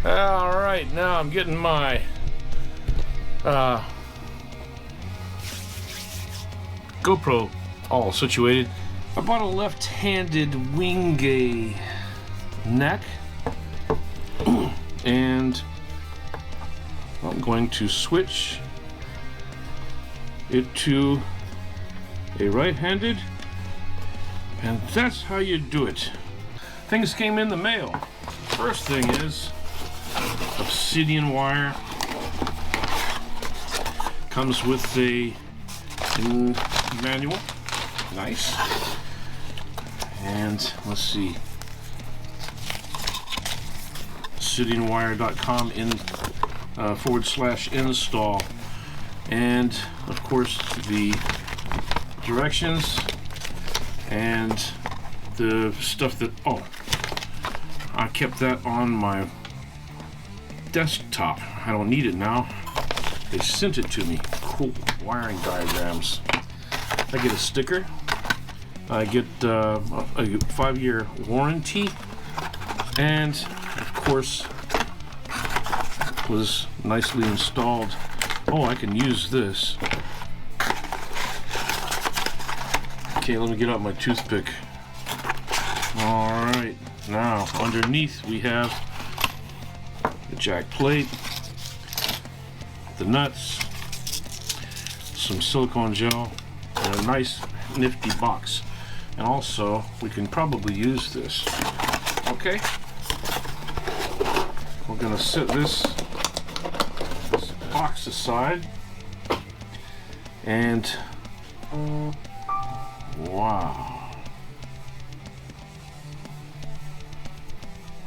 Alright, now I'm getting my GoPro all situated. I bought a left-handed Wingay neck and I'm going to switch it to a right-handed, and that's how you do it. Things came in the mail. First thing is Obsidian Wire. Comes with a manual. Nice. And let's see, obsidianwire.com /install, and of course the directions and the stuff that, oh, I kept that on my desktop. I don't need it now. They sent it to me. Cool wiring diagrams. I get a sticker. I get a 5-year warranty, and of course was nicely installed. Oh, I can use this. Okay, let me get out my toothpick. Alright, now underneath we have the jack plate, the nuts, some silicone gel, and a nice nifty box. And also, we can probably use this. Okay, we're gonna set this box aside, and wow,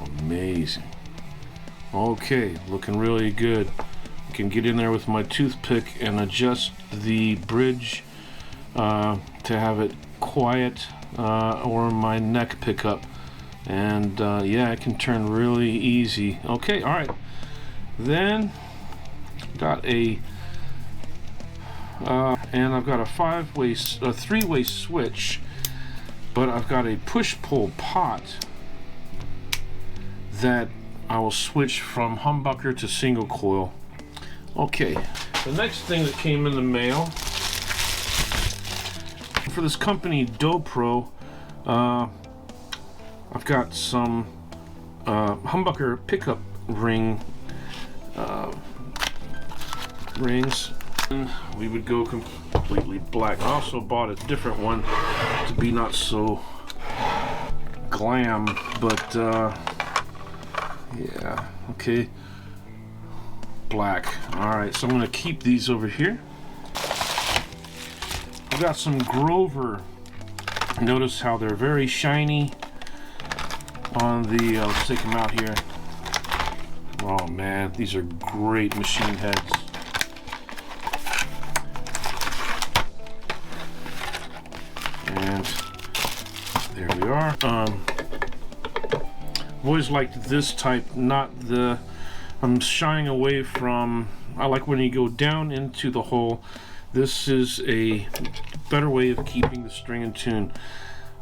amazing. Okay, looking really good. I can get in there with my toothpick and adjust the bridge to have it quiet, or my neck pickup, and yeah, it can turn really easy. Okay, all right. Then got a and I've got a three-way switch, but I've got a push-pull pot that I will switch from humbucker to single coil. Okay, the next thing that came in the mail for this company DoPro, I've got some humbucker pickup rings. And we would go completely black. I also bought a different one to be not so glam, but yeah, okay, black. Alright, so I'm going to keep these over here. I've got some Grover. Notice how they're very shiny on the, let's take them out here. Oh man, these are great machine heads. And there we are. I've always liked this type, not the, I'm shying away from, I like when you go down into the hole. This is a better way of keeping the string in tune.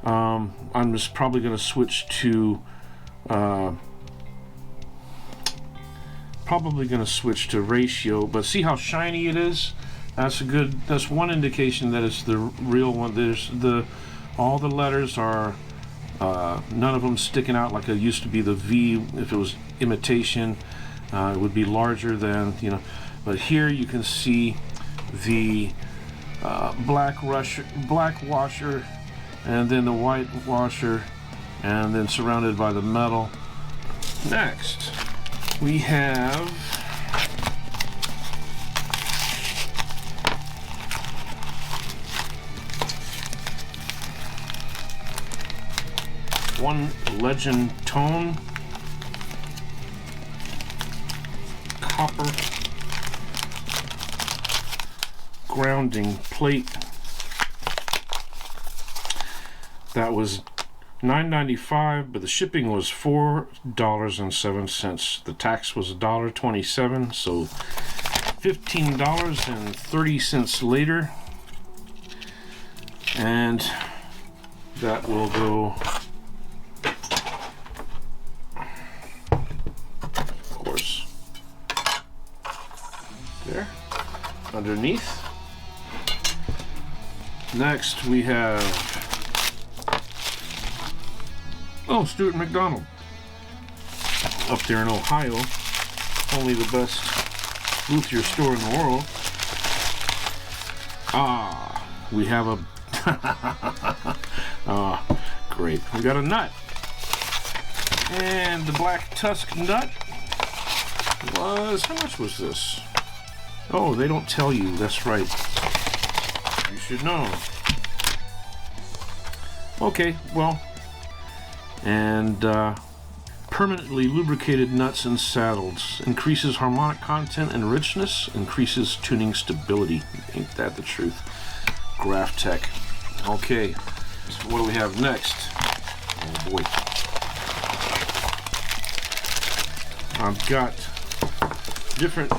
I'm just probably going to switch to ratio, but see how shiny it is? That's one indication that it's the real one. There's all the letters are none of them sticking out like it used to be. The V, if it was imitation, it would be larger than, you know, but here you can see the black washer, and then the white washer, and then surrounded by the metal. Next we have one Legend Tone copper grounding plate. That was $9.95, but the shipping was $4.07. The tax was $1.27, so $15.30 later, and that will go underneath. Next we have, oh, Stuart McDonald up there in Ohio. Only the best luthier store in the world. Ah, we have a great. We got a nut. And the black tusk nut was, how much was this? Oh, they don't tell you. That's right. You should know. Okay, well, and permanently lubricated nuts and saddles. Increases harmonic content and richness. Increases tuning stability. Ain't that the truth? Graph Tech. Okay, so what do we have next? Oh boy. I've got different,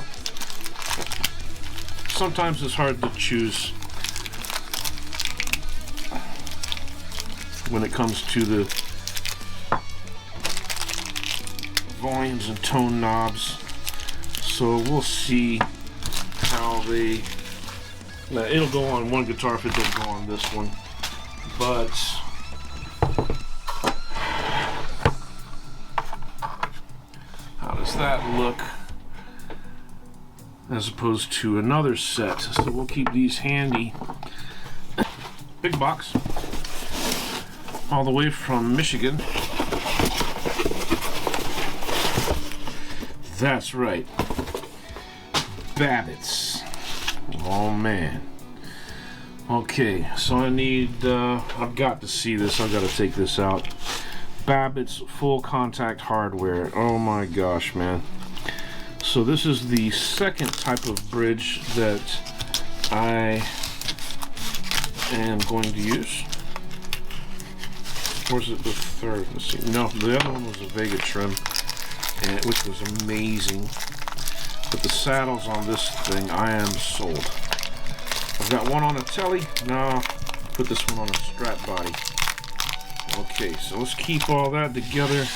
sometimes it's hard to choose when it comes to the volumes and tone knobs, so we'll see how they, now it'll go on one guitar if it doesn't go on this one, but how does that look as opposed to another set? So we'll keep these handy. Big box, all the way from Michigan. That's right, Babicz. Oh man. Okay, so I need, I've got to see this. I've got to take this out. Babicz full contact hardware. Oh my gosh, man. So this is the second type of bridge that I am going to use. Or is it the third? Let's see. No, the other one was a Vega trim, and which was amazing. But the saddles on this thing, I am sold. I've got one on a telly. No, put this one on a Strat body. Okay, so let's keep all that together,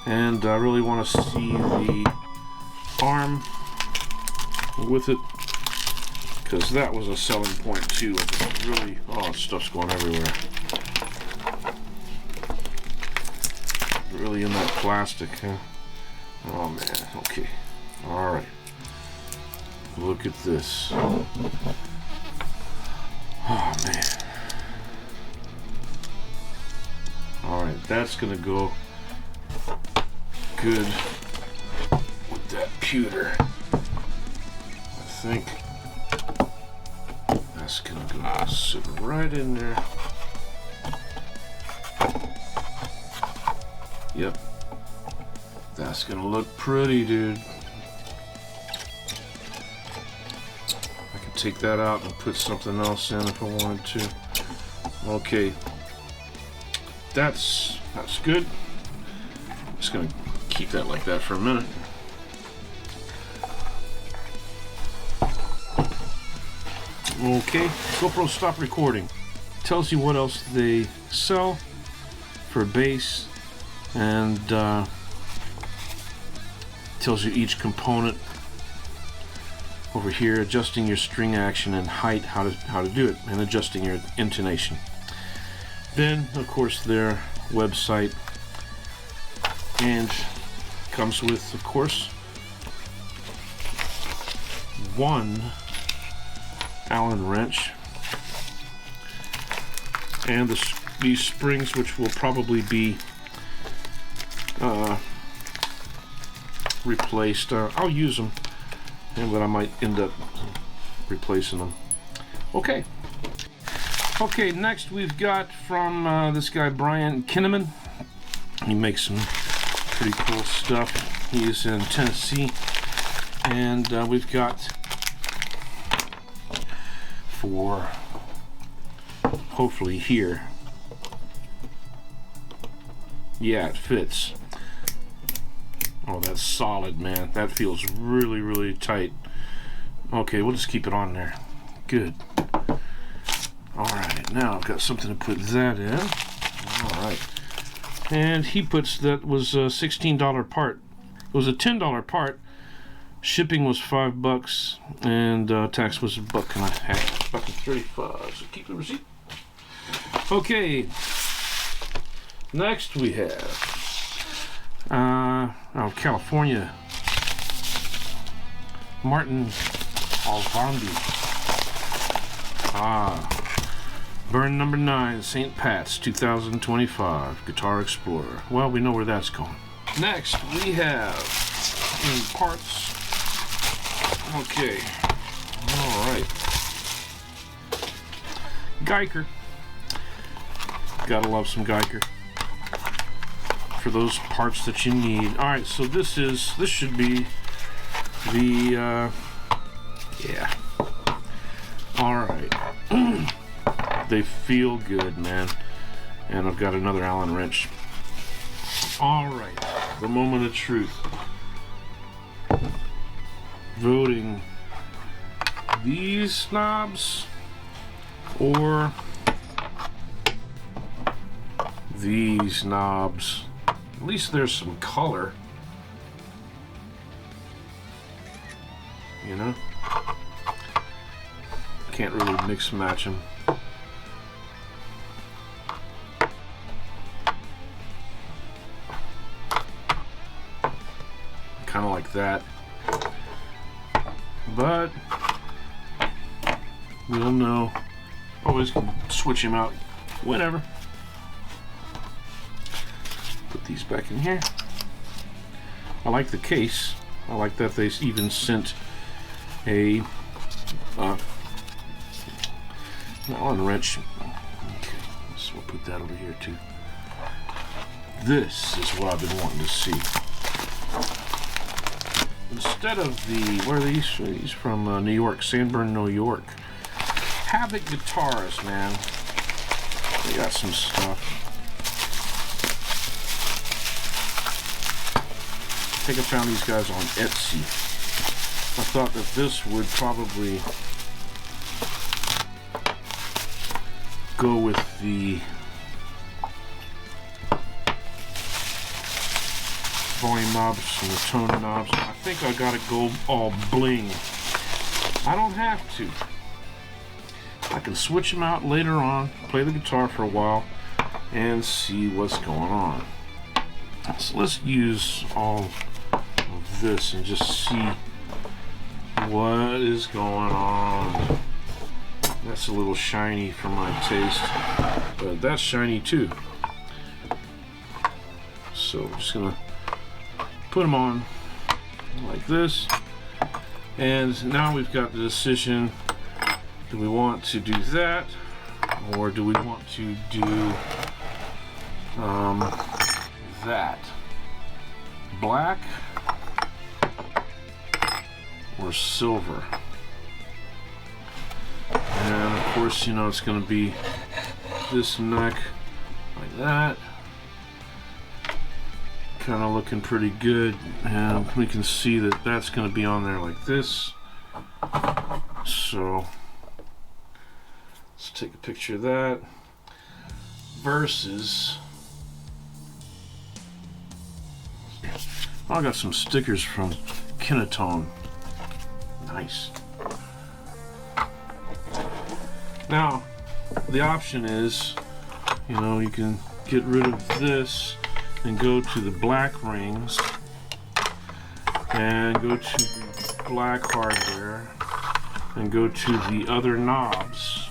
and I really want to see the arm with it, because that was a selling point too. It's really, oh, stuff's going everywhere. Really in that plastic, huh? Oh man, okay. Alright. Look at this. Oh man. Alright, that's gonna go good with that pewter. I think that's gonna go sit right in there. Yep. That's gonna look pretty, dude. I could take that out and put something else in if I wanted to. Okay. That's good. I'm just gonna keep that like that for a minute. Okay, GoPro stop recording. Tells you what else they sell for bass, and tells you each component over here, adjusting your string action and height, how to do it, and adjusting your intonation. Then of course their website, and comes with, of course, one Allen wrench and these springs, which will probably be replaced. I'll use them, but I might end up replacing them. Okay. Okay, next we've got from this guy Brian Kinnaman. He makes some pretty cool stuff. He is in Tennessee, and we've got for hopefully here. Yeah, it fits. Oh, that's solid, man. That feels really, really tight. Okay, we'll just keep it on there. Good. Alright, now I've got something to put that in. Alright. And he puts, that was a $16 part. It was a $10 part, Shipping was $5 and tax was $1.50, $1.35. So keep the receipt. Okay. Next we have California. Martin Alvandi. Burn number 9, St. Pat's 2025 Guitar Explorer. Well, we know where that's going. Next we have parts. Okay. Alright. Geiger. Gotta love some Geiger for those parts that you need. Alright, so this should be the yeah. Alright. They feel good, man. And I've got another Allen wrench. Alright. The moment of truth. Voting these knobs or these knobs. At least there's some color, you know. Can't really mix and match them. Kind of like that. But we'll know. Always can switch him out whenever. Put these back in here. I like the case. I like that they even sent a Allen wrench. Okay, so we'll put that over here too. This is what I've been wanting to see. Instead of the, where are these? These from New York, Sanborn, New York. Havok guitars, man. They got some stuff. I think I found these guys on Etsy. I thought that this would probably go with the volume knobs and the tone knobs. I think I gotta go all bling. I don't have to. I can switch them out later on, play the guitar for a while, and see what's going on. So let's use all of this and just see what is going on. That's a little shiny for my taste, but that's shiny too. So I'm just gonna put them on like this, and now we've got the decision: do we want to do that, or do we want to do that? Black or silver? And of course, you know, it's going to be this neck like that. Kind of looking pretty good, and we can see that that's going to be on there like this. So let's take a picture of that versus, I got some stickers from Kinetone. Nice. Now the option is, you know, you can get rid of this and go to the black rings and go to the black hardware and go to the other knobs,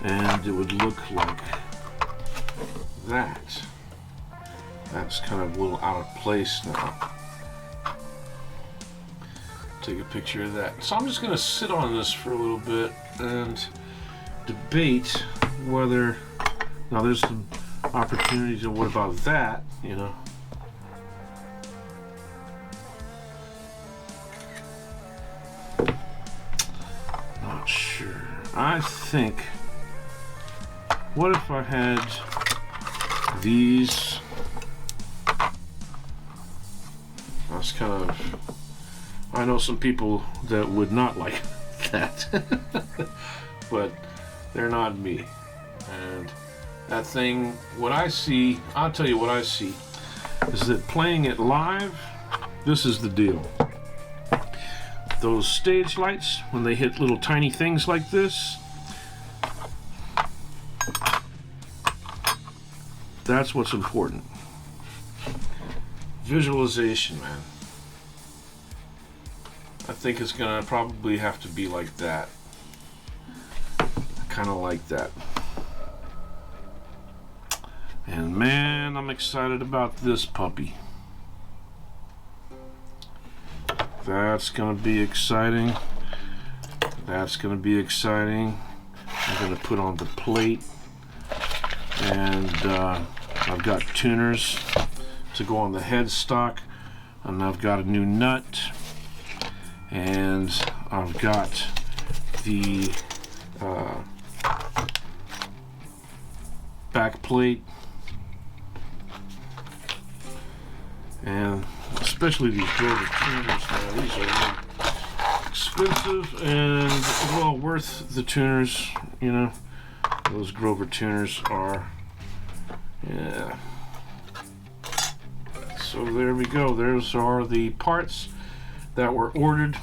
and it would look like that. That's kind of a little out of place now. Take a picture of that. So I'm just going to sit on this for a little bit and debate whether, now there's some opportunities, and what about that, you know? Not sure. I think, what if I had these? That's kind of, I know some people that would not like that, but they're not me. And that thing, what I see, I'll tell you what I see, is that playing it live this is the deal. Those stage lights, when they hit little tiny things like this, that's what's important. Visualization, man. I think it's gonna probably have to be like that. Kind of like that. And man, I'm excited about this puppy. That's gonna be exciting. That's gonna be exciting. I'm gonna put on the plate, and I've got tuners to go on the headstock, and I've got a new nut, and I've got the back plate, and especially these Grover tuners, man, these are really expensive and well worth the tuners, you know. Those Grover tuners are, yeah. So there we go. Those are the parts that were ordered,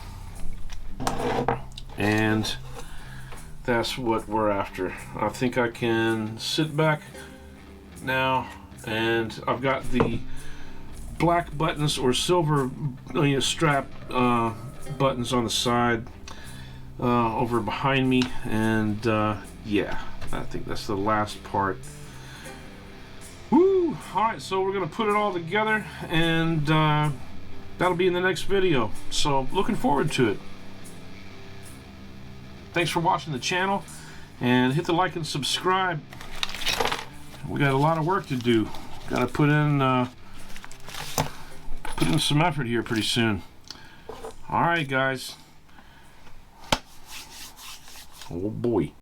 and that's what we're after. I think I can sit back now, and I've got the black buttons or silver strap buttons on the side over behind me, and yeah, I think that's the last part. Woo! Alright, so we're gonna put it all together, and that'll be in the next video, so looking forward to it. Thanks for watching the channel, and hit the like and subscribe. We got a lot of work to do. Got to put in some effort here pretty soon. All right, guys. Oh boy.